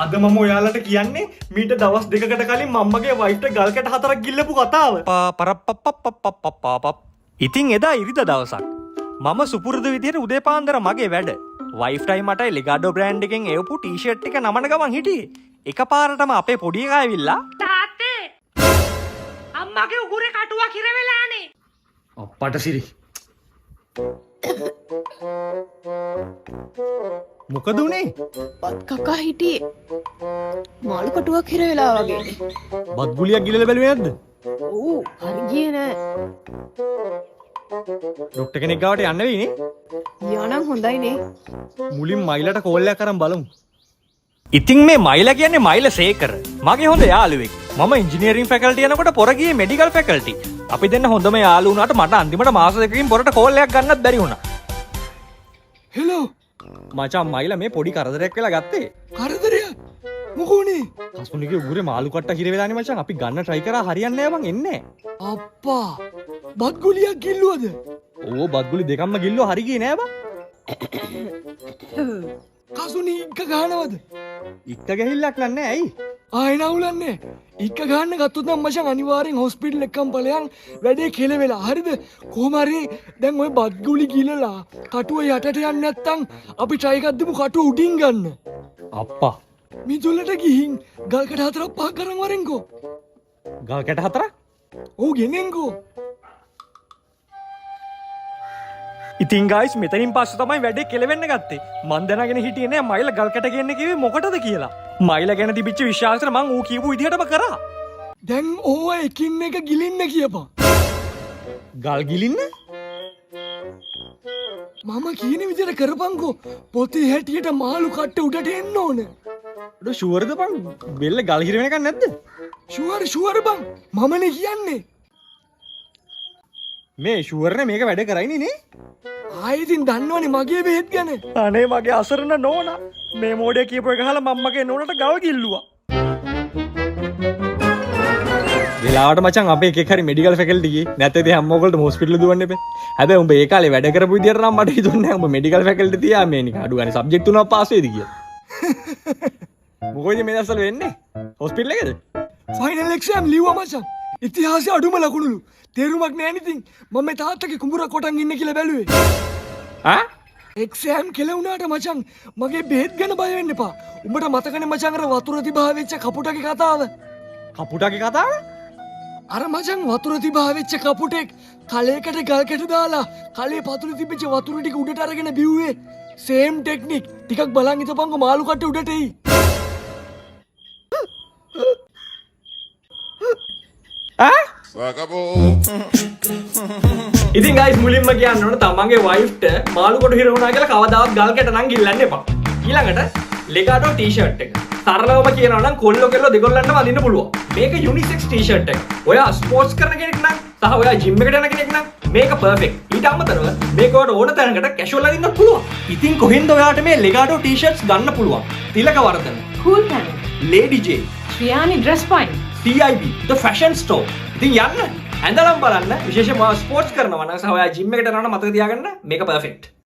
අද මම ඔයාලට කියන්නේ මීට දවස් දෙකකට කලින් මම්මගේ වයිෆ්ට ගල් කැට 4ක් ගිල්ලපු කතාව. ඉතින් එදා ඉරිදා දවසක් මම සුපුරුදු විදිහට උදේ පාන්දර මගේ වැඩ වයිෆ්ටයි මටයි ලෙගාඩෝ බ්‍රෑන්ඩ් එකෙන් එවපු ටී-ෂර්ට් එක නමන ගමන් හිටියේ. එකපාරටම අපේ පොඩි එකා ඇවිල්ලා තාත්තේ අම්මගේ උගුරේ කටුවක් හිර වෙලානේ. අප්පට සිරි. මොකද උනේ? බත් කකා හිටියේ මාළු කටුවක් හිර වෙලා වගේ. බත් ගුලියක් ගිලලා බැලුවේ නැද්ද? ඌ හරි ගියේ නෑ. ඩොක්ටර් කෙනෙක් ගාවට යන්න වෙයිනේ. යානම් හොඳයි නේ. මුලින් මයිලට කෝල් එකක් කරන් බලමු. ඉතින් මේ මයිලා කියන්නේ මයිලා සේකර. මගේ හොඳ යාළුවෙක්. මම ඉංජිනේරින් ෆැකල්ටි යනකොට පොර ගියේ මෙඩිකල් ෆැකල්ටි. අපි දෙන්න හොඳම යාළු වුණාට මට අන්තිමට මාස දෙකකින් පොරට කෝල් එකක් ගන්නත් බැරි වුණා. හෙලෝ මචං මයිලා මේ පොඩි කරදරයක් වෙලා ගත්තේ. කරදරයක්? මොකෝනේ? කස්පුනිගේ උගුරේ මාළු කට්ට හිර වෙලානේ මචං. අපි ගන්න try කරා හරියන්නේ නැහැ මං එන්නේ. අප්පා බත් ගුලියක් ගිල්ලුවද? ඕ බත් ගුලි දෙකක්ම ගිල්ලුවා හරි ගියේ නෑ බං. කසුනි ඉක්ක ගහනවද? ඉක්ක ගහිල්ලක් නෑ ඇයි? ආයෙ නවුලන්නේ. ඉක්ක ගහන්න ගත්තොත් නම් මචං අනිවාර්යෙන් හොස්පිටල් එකකම් ඵලයන් වැඩේ කෙලවෙලා. හරිද? කොහොම හරි දැන් ওই බත් ගුලි ගිලලා කටුව යටට යන්නේ නැත්තම් අපි try එකක් දෙමු කටුව උඩින් ගන්න. අප්පා මිදුලට ගිහින් ගල් කැට 4ක් 5ක් කරන් වරෙන්කෝ. ගල් කැට 4ක්? ඔව් ගෙනෙන්කෝ. ඉතින් ගයිස් මෙතනින් පස්සේ තමයි වැඩේ කෙලවෙන්න ගත්තේ. මං දැනගෙන හිටියේ නෑ මයිලා ගල් කැට ගන්න කිව්වේ මොකටද කියලා. මයිලා ගැන තිබිච්ච විශ්වාසයට මං ඌ කියපු විදිහටම කරා. දැන් ඕව එකින් එක ගිලින්න කියපන්. ගල් ගිලින්න? මම කියන විදිහට කරපන්කෝ. පොතේ හැටියට මාළු කට්ට උඩට එන්න ඕනේ. ඔඩ ෂුවර්ද බං? බෙල්ල ගල් හිර වෙනකන් නැද්ද? ෂුවර් බං. මමනේ කියන්නේ. මේ ෂුවර්නේ මේක වැඩ කරයිනේ නේ? ආයෙදින් දන්නවනේ මගේ බෙහෙත් ගැන. අනේ මගේ අසරණ නෝනා. මේ මොඩේ කියපු එක අහලා මම්මගේ නෝනට ගව ගිල්ලුවා. වෙලාවට මචං අපේ එකෙක් හරි මෙඩිකල් ෆැකල්ටි ගියේ. නැත්නම් හැම මොකටද හොස්පිටල් දුවන්න එපේ. හැබැයි උඹ ඒ කාලේ වැඩ කරපු විදියට නම් මට හිතුන්නේ නැහැ උඹ මෙඩිකල් ෆැකල්ටි තියා මේ නික අඩු ගානේ සබ්ජෙක්ට් තුනක් පාස් වෙයිද කියලා. මොකෝද මේ දවස්වල වෙන්නේ? හොස්පිටල් එකේද? ෆයිනල් එක්සෑම් ලිව්වා මචං. ඉතිහාසයේ අඩුම ලකුණුලු. තේරුමක් නෑ නේද? මම මේ තාත්තගේ කුඹුරක් කොටන් ඉන්න කියලා බැලුවේ. ආ? එක්සෑම් කෙලුණාට මචං මගේ බෙහෙත් ගැන බය වෙන්න එපා. උඹට මතකනේ මචං අර වතුර තිබා වෙච්ච කපුටගේ කතාව? කපුටගේ කතාව? අර මචං වතුර තිබා වෙච්ච කපුටෙක් කලයකට ගල් කැට දාලා කලේ පතුලේ තිබිච්ච වතුර ටික උඩට අරගෙන බිව්වේ. Same technique. ටිකක් බලන් හිටපන්කෝ මාළු කට්ට උඩට එයි. ආ? ඉතින් ගයිස් මුලින්ම කියන්න ඕන තමන්ගේ වයිෆ්ට මාළු කොට හිර වුණා කියලා කවදාවත් ගල් කැට නම් ගිල්ලන්න එපා. ඊළඟට ලෙගාඩෝ ටී-ෂර්ට් එක. සරලවම කියනවා නම් කොල්ලෝ කෙල්ලෝ දෙගොල්ලන්ටම අඳින්න පුළුවන්. මේක යුනිසෙක්ස් ටී-ෂර්ට් එක. ඔයා ස්පෝර්ට්ස් කරන කෙනෙක් නම් සහ ඔයා ජිම් එකට යන කෙනෙක් නම් මේක පර්ෆෙක්ට්. ඊට අමතරව මේක ඔයාලට ඕන තැනකට කැෂුවල් අදින්න පුළුවන්. ඉතින් කොහෙන්ද ඔයාට මේ ලෙගාඩෝ ටී-ෂර්ට්ස් ගන්න පුළුවන්? තිලකවර්ධන, Cool Planet, Lady J, Shriyani Dress Point, TIB, The Fashion Store. ඉතින් යන්න ඇඳලම් බලන්න විශේෂයෙන්ම ස්පෝර්ට්ස් කරනවා නම් සහ ඔයා ජිම් එකට යනවා නම් මතක තියාගන්න මේක පර්ෆෙක්ට්.